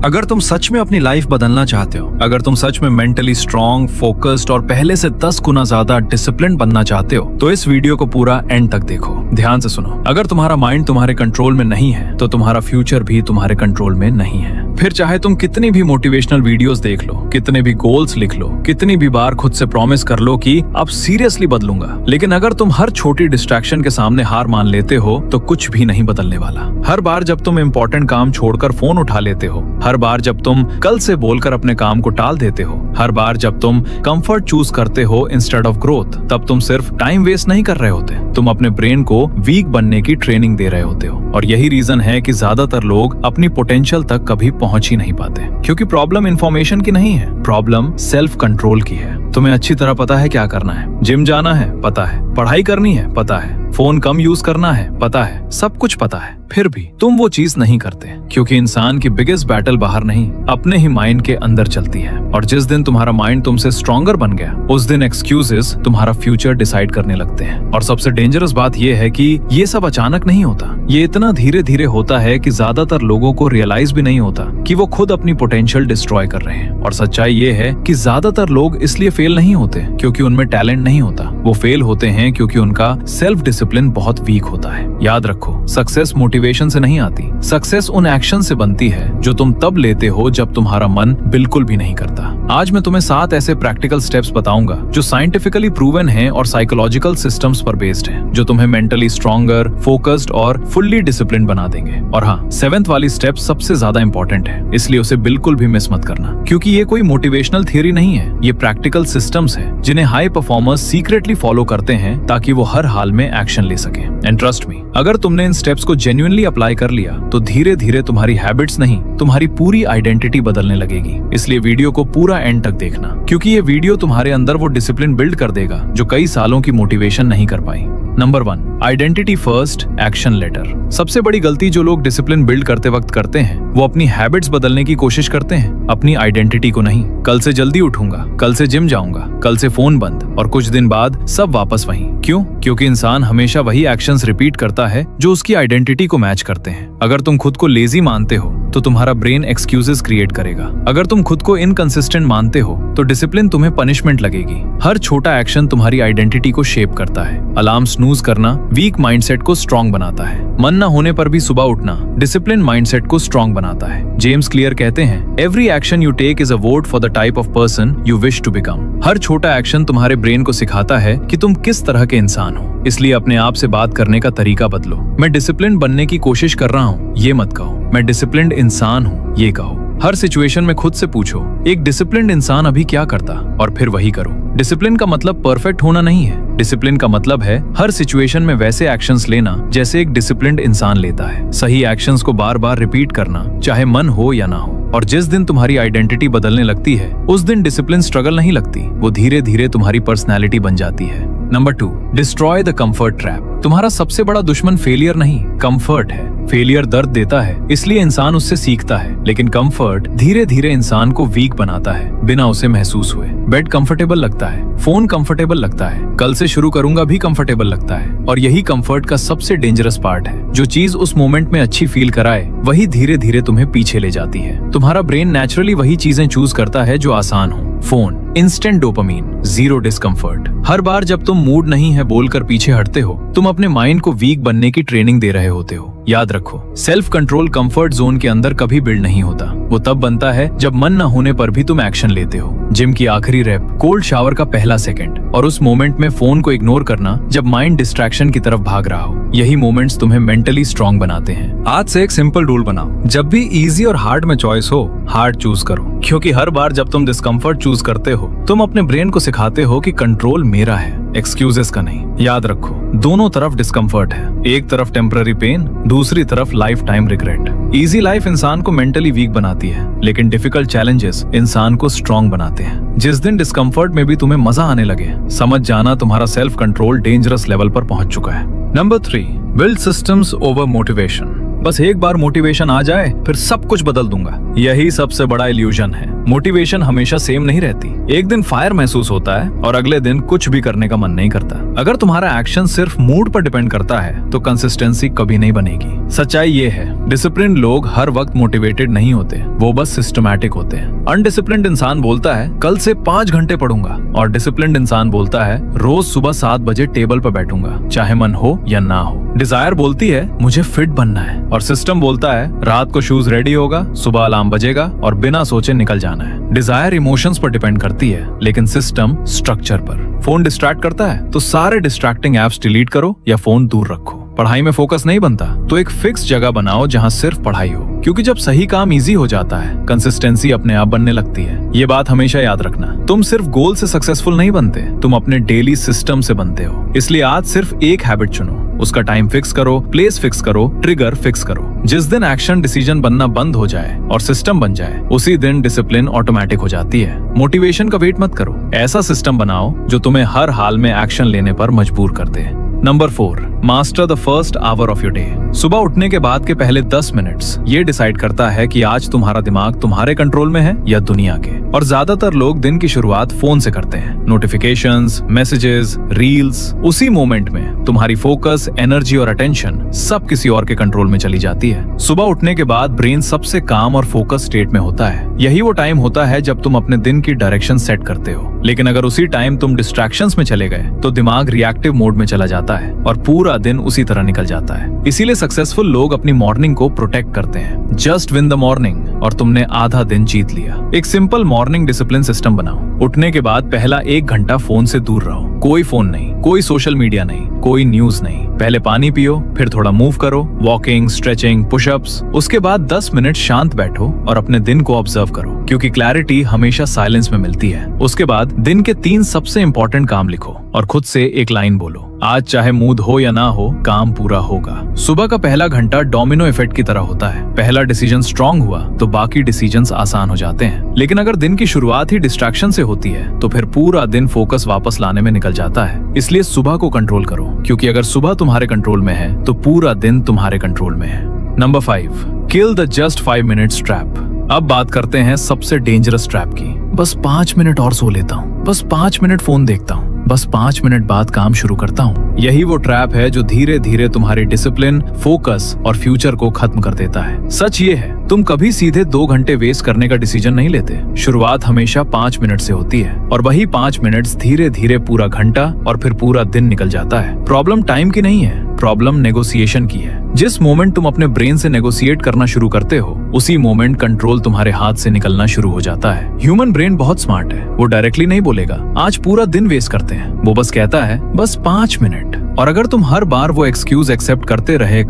अगर तुम सच में अपनी लाइफ बदलना चाहते हो, अगर तुम सच में मेंटली स्ट्रांग, फोकस्ड और पहले से 10 गुना ज्यादा डिसिप्लिन बनना चाहते हो, तो इस वीडियो को पूरा एंड तक देखो, ध्यान से सुनो। अगर तुम्हारा माइंड तुम्हारे कंट्रोल में नहीं है तो तुम्हारा फ्यूचर भी तुम्हारे कंट्रोल में नहीं है। फिर चाहे तुम कितनी भी मोटिवेशनल वीडियोस देख लो, कितने भी गोल्स लिख लो, कितनी भी बार खुद से प्रॉमिस कर लो कि अब सीरियसली बदलूंगा, लेकिन अगर तुम हर छोटी डिस्ट्रैक्शन के सामने हार मान लेते हो तो कुछ भी नहीं बदलने वाला। हर बार जब तुम इम्पोर्टेंट काम छोड़कर फोन उठा लेते हो, हर बार जब तुम कल से बोलकर अपने काम को टाल देते हो, हर बार जब तुम कंफर्ट चूज करते हो इंस्टेड ऑफ ग्रोथ, तब तुम सिर्फ टाइम वेस्ट नहीं कर रहे होते, तुम अपने ब्रेन को वीक बनने की ट्रेनिंग दे रहे होते हो। और यही रीजन है कि ज्यादातर लोग अपनी पोटेंशियल तक कभी पहुंच ही नहीं पाते, क्योंकि प्रॉब्लम इंफॉर्मेशन की नहीं है, प्रॉब्लम सेल्फ कंट्रोल की है। तुम्हें अच्छी तरह पता है क्या करना है, जिम जाना है पता है, पढ़ाई करनी है पता है, फोन कम यूज करना है पता है, सब कुछ पता है, फिर भी तुम वो चीज नहीं करते, क्योंकि इंसान की बिगेस्ट बैटल बाहर नहीं, अपने ही माइंड के अंदर चलती है। और जिस दिन तुम्हारा माइंड तुमसे स्ट्रॉन्गर बन गया, उस दिन एक्सक्यूजेस तुम्हारा फ्यूचर डिसाइड करने लगते हैं। और सबसे डेंजरस बात यह है कि ये सब अचानक नहीं होता, ये इतना धीरे धीरे होता है कि ज्यादातर लोगों को रियलाइज भी नहीं होता कि वो खुद अपनी पोटेंशियल डिस्ट्रॉय कर रहे हैं। और सच्चाई ये है कि ज्यादातर लोग इसलिए फेल नहीं होते क्योंकि उनमें टैलेंट नहीं होता, वो फेल होते हैं क्योंकि उनका सेल्फ डिसिप्लिन बहुत वीक होता है। याद रखो, सक्सेस मोटिवेशन से नहीं आती, सक्सेस उन एक्शन से बनती है जो तुम तब लेते हो जब तुम्हारा मन बिल्कुल भी नहीं करता। आज मैं तुम्हें 7 ऐसे प्रैक्टिकल स्टेप्स बताऊंगा जो साइंटिफिकली प्रूवन हैं और साइकोलॉजिकल सिस्टम्स पर बेस्ड हैं, जो तुम्हें मेंटली स्ट्रॉन्गर, फोकस्ड और फुल्ली डिसिप्लिन बना देंगे। और हाँ, 7th वाली स्टेप सबसे ज्यादा इंपॉर्टेंट है, इसलिए उसे बिल्कुल भी मिस मत करना, क्योंकि ये कोई मोटिवेशनल थियरी नहीं है, ये प्रैक्टिकल सिस्टम्स है जिन्हें हाई परफॉर्मर्स सीक्रेटली फॉलो करते हैं ताकि वो हर हाल में एक्शन ले सके। एंड ट्रस्ट मी, अगर तुमने इन स्टेप्स को जेन्युइनली अप्लाई कर लिया तो धीरे धीरे तुम्हारी हैबिट्स नहीं, तुम्हारी पूरी आइडेंटिटी बदलने लगेगी। इसलिए वीडियो को पूरा एंड तक देखना, क्योंकि ये वीडियो तुम्हारे अंदर वो डिसिप्लिन बिल्ड कर देगा जो कई सालों की मोटिवेशन नहीं कर पाई। Number 1, identity first, action later. सबसे बड़ी गलती जो लोग डिसिप्लिन बिल्ड करते वक्त करते हैं, वो अपनी हैबिट्स बदलने की कोशिश करते हैं, अपनी आइडेंटिटी को नहीं। कल से जल्दी उठूंगा, कल से जिम जाऊंगा, कल से फोन बंद, और कुछ दिन बाद सब वापस वहीं। क्यों? क्योंकि इंसान हमेशा वही एक्शंस रिपीट करता है जो उसकी आइडेंटिटी को मैच करते हैं। अगर तुम खुद को लेजी मानते हो तो तुम्हारा ब्रेन एक्सक्यूजेस क्रिएट करेगा। अगर तुम खुद को इनकंसिस्टेंट मानते हो तो डिसिप्लिन तुम्हें पनिशमेंट लगेगी। हर छोटा एक्शन तुम्हारी आइडेंटिटी को शेप करता है। अलार्म स्नूज करना वीक माइंडसेट को स्ट्रॉन्ग बनाता है। मन न होने पर भी सुबह उठना डिसिप्लिन माइंडसेट को स्ट्रॉन्ग बनाता है। जेम्स क्लियर कहते हैं, every action you take is a vote for the type of person you wish to become. हर छोटा एक्शन तुम्हारे ब्रेन को सिखाता है कि तुम किस तरह के इंसान हो। इसलिए अपने आप से बात करने का तरीका बदलो। मैं डिसिप्लिन बनने की कोशिश कर रहा हूँ, ये मत कहो। मैं डिसिप्लिन्ड इंसान हूँ, ये कहो। हर सिचुएशन में खुद से पूछो, एक डिसिप्लिन्ड इंसान अभी क्या करता, और फिर वही करो। डिसिप्लिन का मतलब परफेक्ट होना नहीं है, डिसिप्लिन का मतलब है हर सिचुएशन में वैसे एक्शंस लेना जैसे एक डिसिप्लिन्ड इंसान लेता है। सही एक्शंस को बार बार रिपीट करना, चाहे मन हो या ना हो। और जिस दिन तुम्हारी आइडेंटिटी बदलने लगती है, उस दिन डिसिप्लिन स्ट्रगल नहीं लगती, वो धीरे धीरे तुम्हारी पर्सनैलिटी बन जाती है। Number 2, destroy the comfort trap. तुम्हारा सबसे बड़ा दुश्मन फेलियर नहीं, कंफर्ट है। फेलियर दर्द देता है, इसलिए इंसान उससे सीखता है, लेकिन कंफर्ट धीरे धीरे इंसान को वीक बनाता है बिना उसे महसूस हुए। बेड कंफर्टेबल लगता है, फोन कंफर्टेबल लगता है, कल से शुरू करूंगा भी कंफर्टेबल लगता है, और यही कंफर्ट का सबसे डेंजरस पार्ट है। जो चीज उस मोमेंट में अच्छी फील कराए, वही धीरे धीरे तुम्हें पीछे ले जाती है। तुम्हारा ब्रेन नेचुरली वही चीजें चूज करता है जो आसान हो। Phone, instant dopamine, zero discomfort. हर बार जब तुम मूड नहीं है बोलकर पीछे हटते हो, तुम अपने माइंड को वीक बनने की ट्रेनिंग दे रहे होते हो। याद रखो, सेल्फ कंट्रोल कंफर्ट जोन के अंदर कभी बिल्ड नहीं होता, वो तब बनता है जब मन न होने पर भी तुम एक्शन लेते हो। जिम की आखिरी रैप, कोल्ड शावर का पहला सेकंड, और उस मोमेंट में फोन को इग्नोर करना जब माइंड डिस्ट्रैक्शन की तरफ भाग रहा हो। यही मोमेंट्स तुम्हें मेंटली स्ट्रॉन्ग बनाते हैं। आज से एक सिंपल रूल बनाओ, जब भी इजी और हार्ड में चॉइस हो, हार्ड चूज करो, क्योंकि हर बार जब तुम डिस्कम्फर्ट चूज करते हो, तुम अपने ब्रेन को सिखाते हो कि कंट्रोल मेरा है, एक्सक्यूजेस का नहीं। याद रखो, दोनों तरफ डिस्कम्फर्ट है, एक तरफ टेम्पररी पेन, दूसरी तरफ life time regret. Easy life इंसान को मेंटली वीक बनाती है, लेकिन डिफिकल्ट चैलेंजेस इंसान को स्ट्रॉन्ग बनाते हैं। जिस दिन डिस्कम्फर्ट में भी तुम्हें मजा आने लगे, समझ जाना तुम्हारा सेल्फ कंट्रोल डेंजरस लेवल पर पहुंच चुका है। Number 3, build systems over motivation. बस एक बार मोटिवेशन आ जाए फिर सब कुछ बदल दूंगा, यही सबसे बड़ा इल्यूजन है। मोटिवेशन हमेशा सेम नहीं रहती। एक दिन फायर महसूस होता है और अगले दिन कुछ भी करने का मन नहीं करता। अगर तुम्हारा एक्शन सिर्फ मूड पर डिपेंड करता है तो कंसिस्टेंसी कभी नहीं बनेगी। सच्चाई ये है, डिसिप्लिन लोग हर वक्त मोटिवेटेड नहीं होते, वो बस सिस्टमैटिक होते हैं। अनडिसिप्लिन्ड इंसान बोलता है कल से 5 घंटे पढ़ूंगा, और डिसिप्लिन्ड इंसान बोलता है रोज सुबह 7 बजे टेबल पर बैठूंगा, चाहे मन हो या ना हो। डिजायर बोलती है मुझे फिट बनना है, और सिस्टम बोलता है रात को शूज रेडी होगा, सुबह अलार्म बजेगा और बिना सोचे निकल जाना है। डिजायर इमोशंस पर डिपेंड करती है, लेकिन सिस्टम स्ट्रक्चर पर। फोन डिस्ट्रैक्ट करता है तो सारे डिस्ट्रैक्टिंग एप्स डिलीट करो या फोन दूर रखो। पढ़ाई में फोकस नहीं बनता तो एक फिक्स जगह बनाओ जहां सिर्फ पढ़ाई हो, क्योंकि जब सही काम इजी हो जाता है कंसिस्टेंसी अपने आप बनने लगती है। ये बात हमेशा याद रखना, तुम सिर्फ गोल से सक्सेसफुल नहीं बनते, तुम अपने डेली सिस्टम से बनते हो। इसलिए आज सिर्फ एक हैबिट चुनो, उसका टाइम फिक्स करो, प्लेस फिक्स करो, ट्रिगर फिक्स करो। जिस दिन एक्शन डिसीजन बनना बंद हो जाए और सिस्टम बन जाए, उसी दिन डिसिप्लिन ऑटोमेटिक हो जाती है। मोटिवेशन का वेट मत करो, ऐसा सिस्टम बनाओ जो तुम्हें हर हाल में एक्शन लेने पर मजबूर कर दे। Number 4, master the first hour of your day. सुबह उठने के बाद के पहले 10 मिनट्स ये डिसाइड करता है कि आज तुम्हारा दिमाग तुम्हारे कंट्रोल में है या दुनिया के। और ज्यादातर लोग दिन की शुरुआत फोन से करते हैं, नोटिफिकेशंस, मैसेजेस, रील्स। उसी मोमेंट में तुम्हारी फोकस, एनर्जी और अटेंशन सब किसी और के कंट्रोल में चली जाती है। सुबह उठने के बाद ब्रेन सबसे काम और फोकस स्टेट में होता है। यही वो टाइम होता है जब तुम अपने दिन की डायरेक्शन सेट करते हो। लेकिन अगर उसी टाइम तुम डिस्ट्रैक्शंस में चले गए तो दिमाग रिएक्टिव मोड में चला जाता है और पूरा दिन उसी तरह निकल जाता है। इसीलिए सक्सेसफुल लोग अपनी मॉर्निंग को प्रोटेक्ट करते हैं। जस्ट विन द मॉर्निंग और तुमने आधा दिन जीत लिया। एक सिंपल मॉर्निंग डिसिप्लिन सिस्टम बनाओ। उठने के बाद पहला 1 घंटा फोन से दूर रहो। कोई फोन नहीं, कोई सोशल मीडिया नहीं, कोई न्यूज नहीं। पहले पानी पियो, फिर थोड़ा मूव करो, वॉकिंग, स्ट्रेचिंग, पुशअप्स। उसके बाद 10 मिनट शांत बैठो और अपने दिन को ऑब्जर्व करो, क्योंकि क्लैरिटी हमेशा साइलेंस में मिलती है। उसके बाद दिन के 3 सबसे इंपॉर्टेंट काम लिखो और खुद से एक लाइन बोलो, आज चाहे मूड हो या ना हो, काम पूरा होगा। सुबह का पहला घंटा डोमिनो इफेक्ट की तरह होता है। पहला डिसीजन स्ट्रांग हुआ तो बाकी डिसीजंस आसान हो जाते हैं। लेकिन अगर दिन की शुरुआत ही डिस्ट्रैक्शन से होती है तो फिर पूरा दिन फोकस वापस लाने में निकल जाता है। इसलिए सुबह को कंट्रोल करो, क्योंकि अगर सुबह तुम्हारे कंट्रोल में है तो पूरा दिन तुम्हारे कंट्रोल में है। Number 5, kill the just 5 minutes trap. अब बात करते हैं सबसे डेंजरस ट्रैप की। बस 5 मिनट और सो लेता हूँ, बस 5 मिनट फोन देखता हूँ, बस 5 मिनट बाद काम शुरू करता हूँ। यही वो ट्रैप है जो धीरे धीरे तुम्हारी डिसिप्लिन, फोकस और फ्यूचर को खत्म कर देता है। सच ये है, तुम कभी सीधे 2 घंटे वेस्ट करने का डिसीजन नहीं लेते। शुरुआत हमेशा 5 मिनट से होती है और वही 5 मिनट धीरे धीरे पूरा घंटा और फिर पूरा दिन निकल जाता है। प्रॉब्लम टाइम की नहीं है, प्रॉब्लम नेगोशिएशन की है। जिस मोमेंट तुम अपने ब्रेन से नेगोशिएट करना शुरू करते हो, उसी मोमेंट कंट्रोल तुम्हारे हाथ से निकलना शुरू हो जाता है। ह्यूमन ब्रेन बहुत स्मार्ट है, वो डायरेक्टली नहीं बोलेगा आज पूरा दिन वेस्ट करते हैं, वो बस कहता है बस 5 मिनट। और अगर तुम हर बार वो एक्सक्यूज एक्सेप्ट करते रहे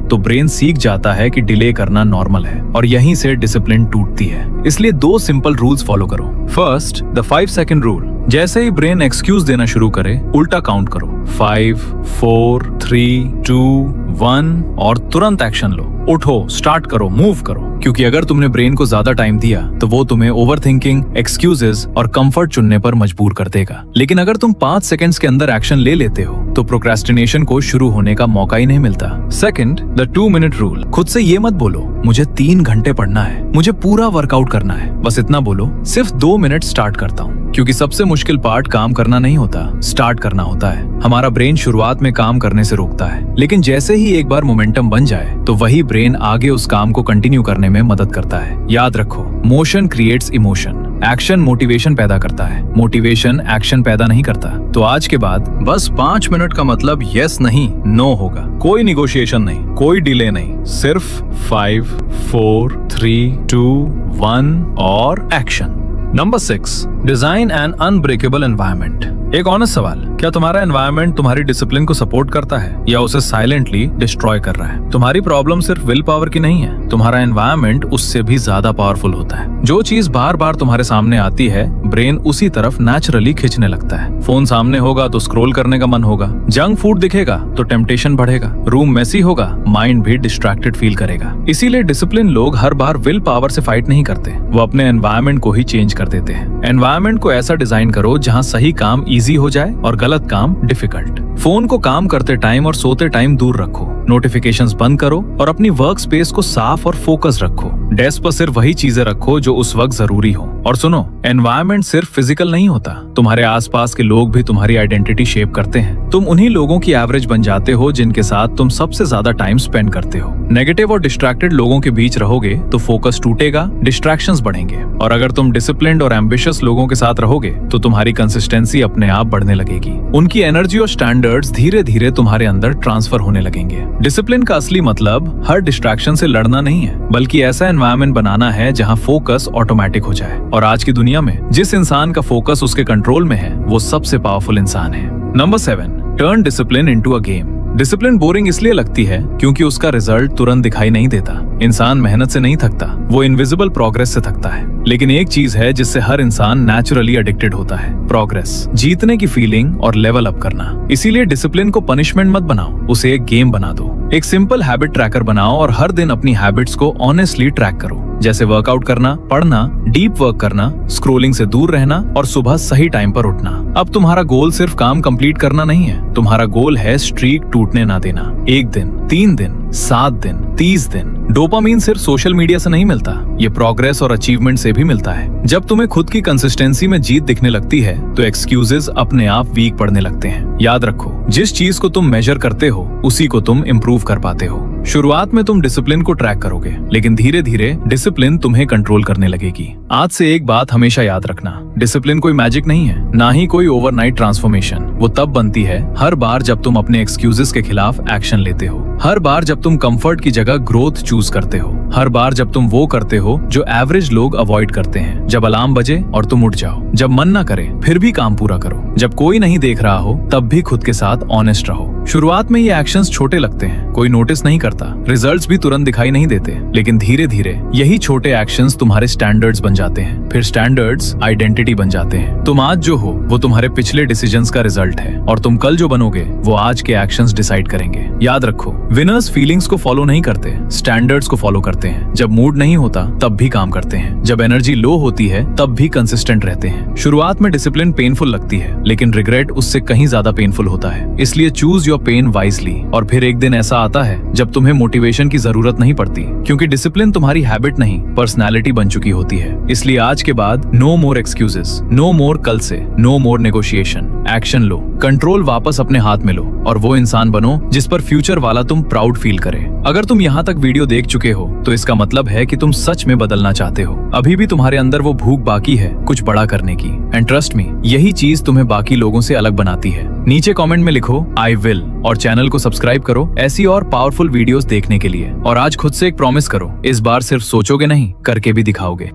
तो ब्रेन सीख जाता है कि डिले करना नॉर्मल है और यहीं से डिसिप्लिन टूटती है। इसलिए 2 सिंपल रूल्स फॉलो करो। First, the 5 second rule. जैसे ही ब्रेन एक्सक्यूज देना शुरू करे, उल्टा काउंट करो, 5, 4, 3, 2, 1 और तुरंत एक्शन लो। उठो, स्टार्ट करो, मूव करो, क्योंकि अगर तुमने ब्रेन को ज्यादा टाइम दिया तो वो तुम्हें ओवरथिंकिंग, एक्सक्यूजेस और कंफर्ट चुनने पर मजबूर कर देगा। लेकिन अगर तुम 5 सेकंड्स के अंदर एक्शन ले लेते हो तो प्रोक्रेस्टिनेशन को शुरू होने का मौका ही नहीं मिलता। Second, the 2 minute rule. खुद से ये मत बोलो मुझे 3 घंटे पढ़ना है, मुझे पूरा वर्कआउट करना है। बस इतना बोलो, सिर्फ 2 मिनट स्टार्ट करता हूँ, क्योंकि सबसे मुश्किल पार्ट काम करना नहीं होता, स्टार्ट करना होता है। हमारा ब्रेन शुरुआत में काम करने से रोकता है, लेकिन जैसे ही एक बार मोमेंटम बन जाए तो वही ब्रेन आगे उस काम को कंटिन्यू करने में मदद करता है। याद रखो, motion creates emotion, action motivation पैदा करता है, मोटिवेशन एक्शन पैदा नहीं करता। तो आज के बाद बस 5 मिनट का मतलब यस नहीं, नो होगा। कोई निगोशिएशन नहीं, कोई डिले नहीं, सिर्फ 5, 4, 3, 2, 1 और action. Number 6, design N unbreakable environment. एक ऑनेस्ट सवाल, क्या तुम्हारा एनवायरनमेंट तुम्हारी डिसिप्लिन को सपोर्ट करता है या उसे साइलेंटली डिस्ट्रॉय कर रहा है? तुम्हारी प्रॉब्लम सिर्फ विल पावर की नहीं है, तुम्हारा एनवायरनमेंट उससे भी ज्यादा पावरफुल होता है। जो चीज बार बार तुम्हारे सामने आती है, ब्रेन उसी तरफ नेचुरली खींचने लगता है। फोन सामने होगा तो स्क्रॉल करने का मन होगा, जंक फूड दिखेगा तो टेम्पटेशन बढ़ेगा, रूम मेसी होगा, माइंड भी डिस्ट्रैक्टेड फील करेगा। इसीलिए डिसिप्लिन लोग हर बार विल पावर से फाइट नहीं करते, वो अपने एनवायरनमेंट को ही चेंज कर देते हैं। एनवायरनमेंट को ऐसा डिजाइन करो जहाँ सही काम इजी इजी हो जाए और गलत काम डिफिकल्ट। फोन को काम करते टाइम और सोते टाइम दूर रखो, नोटिफिकेशंस बंद करो और अपनी वर्क स्पेस को साफ और फोकस रखो। डेस्क पर सिर्फ वही चीजें रखो जो उस वक्त जरूरी हो। और सुनो, एनवायरनमेंट सिर्फ फिजिकल नहीं होता, तुम्हारे आसपास के लोग भी तुम्हारी आइडेंटिटी शेप करते हैं। तुम उन्हीं लोगों की एवरेज बन जाते हो जिनके साथ तुम सबसे ज्यादा टाइम स्पेंड करते हो। नेगेटिव और डिस्ट्रैक्टेड लोगों के बीच रहोगे तो फोकस टूटेगा, डिस्ट्रैक्शंस बढ़ेंगे। और अगर तुम डिसिप्लिन्ड और एम्बिशियस लोगों के साथ रहोगे तो तुम्हारी कंसिस्टेंसी अपने आप बढ़ने लगेगी। उनकी एनर्जी और स्टैंडर्ड्स धीरे धीरे तुम्हारे अंदर ट्रांसफर होने लगेंगे। डिसिप्लिन का असली मतलब हर डिस्ट्रैक्शन से लड़ना नहीं है, बल्कि ऐसा एनवायरनमेंट बनाना है जहां फोकस ऑटोमेटिक हो जाए। और आज की दुनिया में जिस इंसान का फोकस उसके कंट्रोल में है वो सबसे पावरफुल इंसान है। Number 7, turn discipline into a game. Discipline boring इसलिए लगती है क्योंकि उसका रिजल्ट तुरंत दिखाई नहीं देता। इंसान मेहनत से नहीं थकता, वो इनविजिबल प्रोग्रेस से थकता है। लेकिन एक चीज है जिससे हर इंसान नेचुरली एडिक्टेड होता है, प्रोग्रेस, जीतने की फीलिंग और लेवल अप करना। इसीलिए डिसिप्लिन को पनिशमेंट मत बनाओ, उसे एक गेम बना दो। एक सिंपल हैबिट ट्रैकर बनाओ और हर दिन अपनी हैबिट्स को ऑनेस्टली ट्रैक करो, जैसे वर्कआउट करना, पढ़ना, डीप वर्क करना, स्क्रोलिंग से दूर रहना और सुबह सही टाइम पर उठना। अब तुम्हारा गोल सिर्फ काम कंप्लीट करना नहीं है, तुम्हारा गोल है स्ट्रीक टूटने ना देना। 1 दिन, 3 दिन, 7 दिन, 30 दिन। डोपामीन सिर्फ सोशल मीडिया से नहीं मिलता, ये प्रोग्रेस और अचीवमेंट से भी मिलता है। जब तुम्हें खुद की कंसिस्टेंसी में जीत दिखने लगती है तो एक्सक्यूजेस अपने आप वीक पड़ने लगते हैं। याद रखो, जिस चीज को तुम मेजर करते हो उसी को तुम इम्प्रूव कर पाते हो। शुरुआत में तुम डिसिप्लिन को ट्रैक करोगे, लेकिन धीरे धीरे डिसिप्लिन तुम्हें कंट्रोल करने लगेगी। आज से एक बात हमेशा याद रखना, डिसिप्लिन कोई मैजिक नहीं है, ना ही कोई ओवरनाइट ट्रांसफॉर्मेशन। वो तब बनती है हर बार जब तुम अपने एक्सक्यूजेस के खिलाफ एक्शन लेते हो, हर बार जब तुम कंफर्ट की जगह ग्रोथ चूज करते हो, हर बार जब तुम वो करते हो जो एवरेज लोग अवॉइड करते हैं। जब अलार्म बजे और तुम उठ जाओ, जब मन ना करे फिर भी काम पूरा करो, जब कोई नहीं देख रहा हो तब भी खुद के साथ ऑनेस्ट रहो। शुरुआत में ये एक्शंस छोटे लगते हैं, कोई नोटिस नहीं करता, रिजल्ट्स भी तुरंत दिखाई नहीं देते, लेकिन धीरे धीरे यही छोटे एक्शंस तुम्हारे स्टैंडर्ड्स बन जाते हैं, फिर स्टैंडर्ड्स आइडेंटिटी बन जाते हैं। तुम आज जो हो वो तुम्हारे पिछले डिसीजंस का रिजल्ट है और तुम कल जो बनोगे वो आज के एक्शंस डिसाइड करेंगे। याद रखो, विनर्स फीलिंग्स को फॉलो नहीं करते, स्टैंडर्ड्स को फॉलो करते हैं। जब मूड नहीं होता तब भी काम करते हैं, जब एनर्जी लो होती है तब भी कंसिस्टेंट रहते हैं। शुरुआत में डिसिप्लिन पेनफुल लगती है, लेकिन रिग्रेट उससे कहीं ज्यादा पेनफुल होता है। इसलिए चूज योर पेन वाइजली। और फिर एक दिन ऐसा आता है जब तुम्हें मोटिवेशन की जरूरत नहीं पड़ती, क्योंकि डिसिप्लिन तुम्हारी हैबिट नहीं पर्सनैलिटी बन चुकी होती है। इसलिए आज के बाद नो मोर एक्सक्यूजेस, नो मोर कल से, नो मोर नेगोशिएशन। एक्शन लो, कंट्रोल वापस अपने हाथ में लो और वो इंसान बनो जिस पर फ्यूचर वाला तुम प्राउड फील करे। अगर तुम यहाँ तक वीडियो देख चुके हो तो इसका मतलब है कि तुम सच में बदलना चाहते हो। अभी भी तुम्हारे अंदर वो भूख बाकी है कुछ बड़ा करने की। एंड ट्रस्ट मी, यही चीज तुम्हें बाकी लोगों से अलग बनाती है। नीचे कमेंट में लिखो आई विल और चैनल को सब्सक्राइब करो ऐसी और पावरफुल वीडियोस देखने के लिए। और आज खुद से एक प्रॉमिस करो, इस बार सिर्फ सोचोगे नहीं, करके भी दिखाओगे।